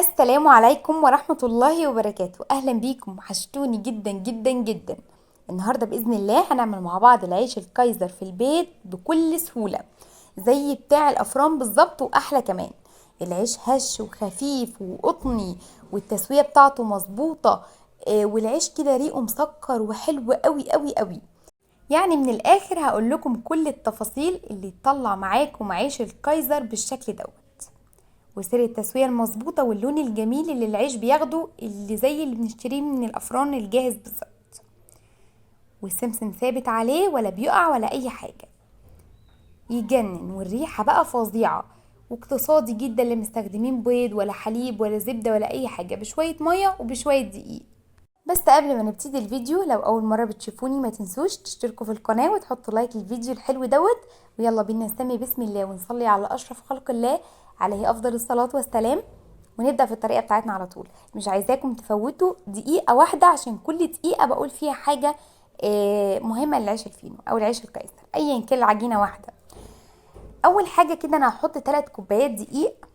السلام عليكم ورحمة الله وبركاته. أهلا بيكم، وحشتوني جدا جدا جدا. النهاردة بإذن الله هنعمل مع بعض العيش الكايزر في البيت بكل سهولة، زي بتاع الأفران بالظبط وأحلى كمان. العيش هش وخفيف وقطني، والتسوية بتاعته مظبوطة. والعيش كده ريقه مسكر وحلو قوي قوي قوي. يعني من الآخر هقول لكم كل التفاصيل اللي تطلع معاكم عيش الكايزر بالشكل دوت، وسر التسوية المظبوطة، واللون الجميل اللي العيش بياخده اللي زي اللي بنشتريه من الأفران الجاهز بالظبط، والسمسم ثابت عليه ولا بيقع ولا أي حاجة، يجنن. والريحة بقى فظيعة، واقتصادي جدا، اللي مستخدمين بيض ولا حليب ولا زبدة ولا أي حاجة، بشوية مية وبشوية دقيق. بس قبل ما نبتدي الفيديو، لو أول مرة بتشوفوني ما تنسوش تشتركوا في القناة وتحطوا لايك للفيديو الحلو دوت. ويلا بينا نسمي بسم الله ونصلي على أشرف خلق الله عليه أفضل الصلاة والسلام، ونبدأ في الطريقة بتاعتنا على طول. مش عايزاكم تفوتوا دقيقة واحدة، عشان كل دقيقة بقول فيها حاجة مهمة للعيش الفينو أو العيش الكايزر، أيا كان العجينة واحدة. أول حاجة كده أنا هحط 3 كوبايات دقيق،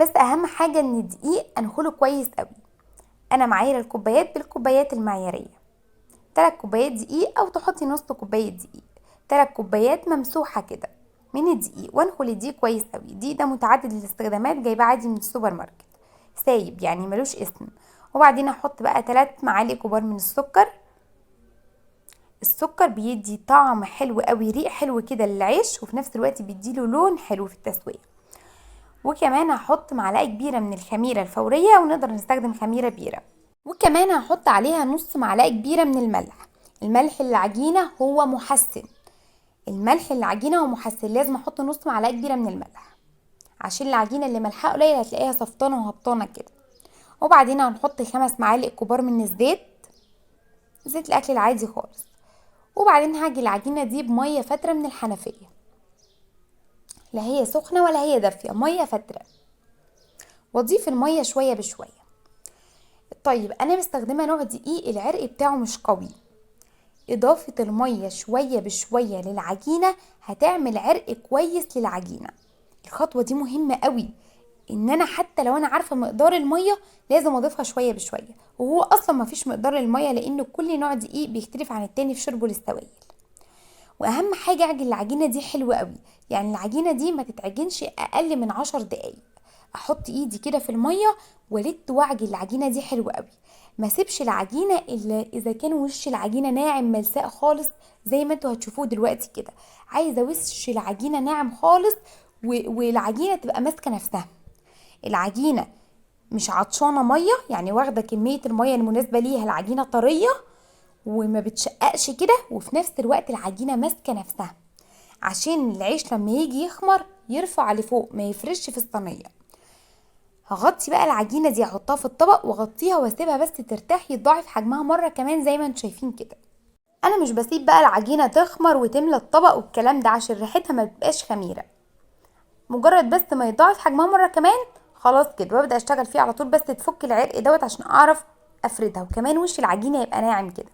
بس أهم حاجة إن الدقيق أنخله كويس قوي. أنا معايرة الكوبايات بالكوبايات المعيارية، 3 كوبايات دقيق، او تحطي نص كوبايه دقيق. 3 كوبايات ممسوحه كده من الدقيق، وانخل الدقيق كويس قوي. الدقيق ده متعدد الاستخدامات، جايباه عادي من السوبر ماركت، سايب يعني ملوش اسم. وبعدين احط بقى 3 معالق كبار من السكر. السكر بيدي طعم حلو قوي، ريق حلو كده للعيش، وفي نفس الوقت بيديله لون حلو في التسويه. وكمان هحط معلقه كبيره من الخميره الفوريه، ونقدر نستخدم خميره بيره. وكمان هحط عليها نص معلقه كبيره من الملح. الملح العجينه هو محسن، الملح العجينه هو محسن، لازم احط نص معلقه كبيره من الملح، عشان العجينه اللي ملحها قليل هتلاقيها صفطانه وهبطانه كده. وبعدين هنحط 5 معالق كبار من الزيت، زيت الاكل العادي خالص. وبعدين هاجي العجينه دي بميه فتره من الحنفيه، لا هي سخنه ولا هي دافيه، ميه فتره. واضيف الميه شويه بشويه. طيب انا مستخدمه نوع دقيق العرق بتاعه مش قوي، اضافة المية شوية بشوية للعجينة هتعمل عرق كويس للعجينة. الخطوة دي مهمة قوي، ان انا حتى لو انا عارفة مقدار المية لازم اضيفها شوية بشوية، وهو اصلا مفيش مقدار المية، لان كل نوع دقيق بيختلف عن التاني في شربه للسوائل. واهم حاجة اعجن العجينة دي حلوة قوي، يعني العجينة دي ما تتعجنش اقل من 10 دقايق. احط ايدي كده في المية والت واعجن العجينة دي حلوة قوي. ما سيبش العجينة الا اذا كان وش العجينة ناعم ملساء خالص، زي ما انتوا هتشوفوه دلوقتي كده. عايزة وش العجينة ناعم خالص، والعجينة تبقى ماسكة نفسها. العجينة مش عطشانة مية، يعني واخدة كمية المية المناسبة ليها، العجينة طرية وما بتشققش كده، وفي نفس الوقت العجينة ماسكة نفسها، عشان العيش لما يجي يخمر يرفع لفوق ما يفرش في الصينية. هغطي بقى العجينة دي، هحطها في الطبق واغطيها واسيبها بس ترتاح، يتضاعف حجمها مرة كمان زي ما انتم شايفين كده. انا مش بسيب بقى العجينة تخمر وتملى الطبق والكلام ده، عشان ريحتها ما تبقاش خميرة. مجرد بس ما يتضاعف حجمها مرة كمان خلاص كده، وابدأ اشتغل فيه على طول، بس تفك العرق دوت عشان اعرف افردها، وكمان وش العجينة يبقى ناعم كده.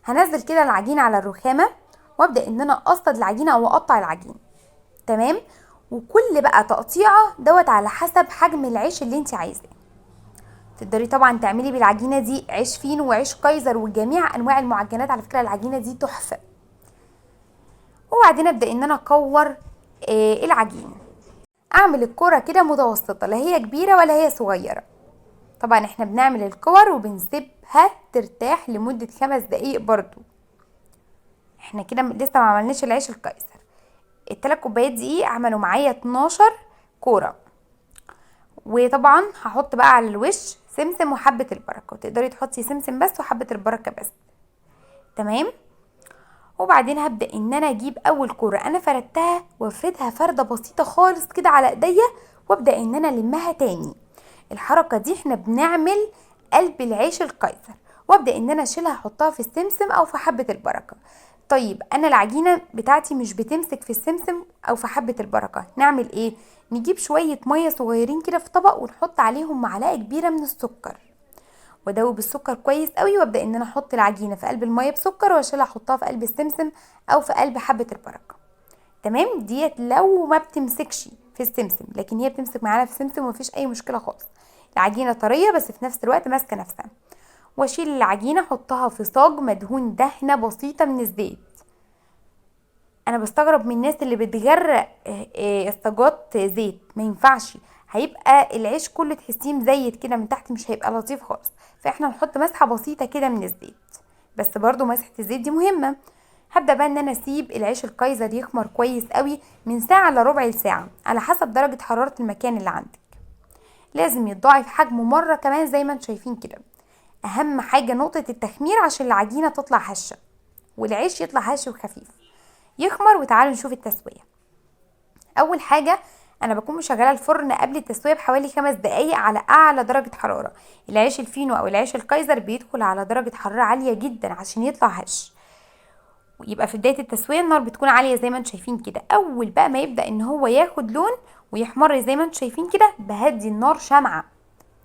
هنزل كده العجينة على الرخامة، وابدأ ان انا اقصد العجينة او اقطع العجينة. تمام. وكل بقى تقطيعة دوت على حسب حجم العيش اللي انت عايزاه. تقدري طبعا تعملي بالعجينة دي عيش فينو وعيش كايزر وجميع انواع المعجنات، على فكرة العجينة دي تحفة. وبعدين ابدأ ان انا اكور العجينة. اعمل الكرة كده متوسطة، لا هي كبيرة ولا هي صغيرة. طبعا احنا بنعمل الكور وبنسيبها ترتاح لمدة 5 دقايق برضو. احنا كده لسه ما عملناش العيش الكايزر. ال3 كوبايات دقيق عملوا معايا 12 كورة. وطبعا هحط بقى على الوش سمسم وحبة البركة، وتقدري تحطي سمسم بس وحبة البركة بس. تمام. وبعدين هبدأ ان انا اجيب اول كورة انا فردتها، وافردها فردة بسيطة خالص كده على ايديا، وابدأ ان انا المها تاني. الحركة دي احنا بنعمل قلب العيش الكايزر. وابدأ ان انا اشيلها احطها في السمسم او في حبة البركة. طيب انا العجينة بتاعتي مش بتمسك في السمسم او في حبة البركة، نعمل ايه؟ نجيب شوية مية صغيرين كده في طبق، ونحط عليهم معلقة كبيرة من السكر، وادوب السكر كويس قوي، وابدا ان انا احط العجينه في قلب الميه بسكر، واشيلها احطها في قلب السمسم او في قلب حبه البركه. تمام. ديت لو ما بتمسكش، في السمسم، لكن هي بتمسك معانا في السمسم ومفيش اي مشكله خالص. العجينه طريه بس في نفس الوقت ماسكه نفسها. واشيل العجينه احطها في صاج مدهون دهنه بسيطه من الزيت. انا بستغرب من الناس اللي بتغرق الصاجات زيت، ما ينفعش، هيبقى العيش كله تحسيه مزيت كده من تحت، مش هيبقى لطيف خالص. فاحنا نحط مسحه بسيطه كده من الزيت، بس برضو مسحه الزيت دي مهمه. هبدا بقى ان انا اسيب العيش الكايزر يخمر كويس قوي من ساعه لربع ساعه على حسب درجه حراره المكان اللي عندك. لازم يتضاعف حجمه مره كمان زي ما انتم شايفين كده. اهم حاجه نقطه التخمير عشان العجينه تطلع هشه والعيش يطلع هش وخفيف. يخمر وتعالوا نشوف التسويه. اول حاجه انا بكون مشغله الفرن قبل التسويه بحوالي 5 دقايق على اعلى درجه حراره. العيش الفينو او العيش الكايزر بيدخل على درجه حراره عاليه جدا عشان يطلع هش، ويبقى في بدايه التسويه النار بتكون عاليه زي ما انتم شايفين كده. اول بقى ما يبدا ان هو ياخد لون ويحمر زي ما انتم شايفين كده، بهدي النار شمعه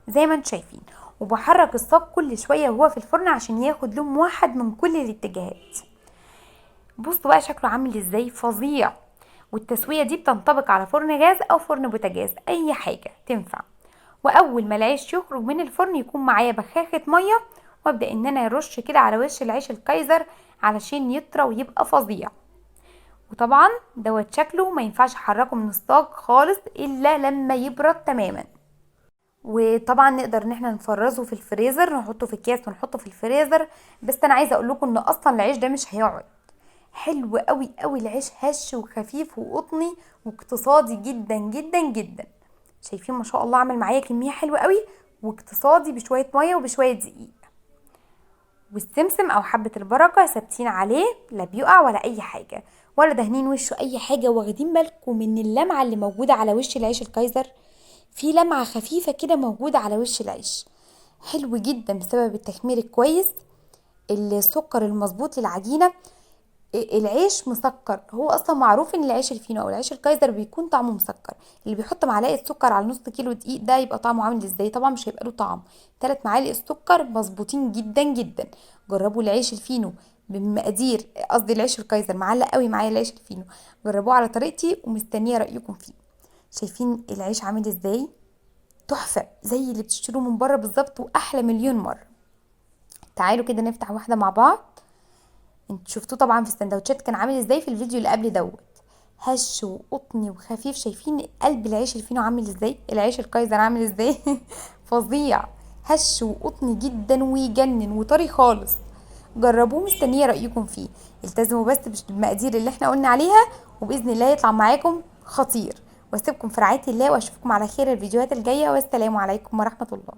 زي ما انتم شايفين، وبحرك الصاج كل شويه وهو في الفرن عشان ياخد لون موحد من كل الاتجاهات. بصوا بقى شكله عامل ازاي، فظيع. والتسويه دي بتنطبق على فرن غاز او فرن بوتاجاز، اي حاجه تنفع. واول ما العيش يخرج من الفرن يكون معايا بخاخه ميه، وابدا ان انا ارش كده على وش العيش الكايزر علشان يطرى ويبقى فظيع. وطبعا دوت شكله ما ينفعش احركه من الصاج خالص الا لما يبرد تماما. وطبعا نقدر ان احنا نفرزه في الفريزر، نحطه في اكياس ونحطه في الفريزر. بس انا عايزه اقول لكم ان اصلا العيش ده مش هيقعد. حلو قوي قوي العيش، هش وخفيف وقطني واقتصادي جدا جدا جدا. شايفين ما شاء الله عمل معايا كميه حلوه قوي واقتصادي، بشويه ميه وبشويه دقيق. والسمسم او حبه البركه ثابتين عليه، لا بيقع ولا اي حاجه، ولا دهنين وشه اي حاجه. واخدين بالكم من اللمعه اللي موجوده على وش العيش الكايزر؟ في لمعه خفيفه كده موجوده على وش العيش، حلو جدا بسبب التخمير الكويس، السكر المظبوط للعجينه. العيش مسكر، هو اصلا معروف ان العيش الفينو او العيش الكايزر بيكون طعمه مسكر. اللي بيحط معلقه سكر على نص كيلو دقيق ده يبقى طعمه عامل ازاي؟ طبعا مش هيبقى له طعم. 3 معالق السكر مظبوطين جدا جدا. جربوا العيش الفينو بمقادير، قصدي العيش الكايزر معلق قوي معايا العيش الفينو، جربوه على طريقتي ومستنيه رايكم فيه. شايفين العيش عامل ازاي؟ تحفه زي اللي بتشتروه من بره بالظبط واحلى مليون مره. تعالوا كده نفتح واحده مع بعض. انتوا شفتوه طبعا في السندوتشات كان عامل ازاي في الفيديو اللي قبل دوت، هش وقطني وخفيف. شايفين قلب العيش الفينو عامل ازاي؟ العيش الكايزر عامل ازاي؟ فظيع، هش وقطني جدا ويجنن وطري خالص. جربوه، مستنيه رايكم فيه. التزموا بس بالمقادير اللي احنا قلنا عليها وباذن الله يطلع معاكم خطير. واسيبكم في رعايه الله واشوفكم على خير الفيديوهات الجايه، والسلام عليكم ورحمه الله.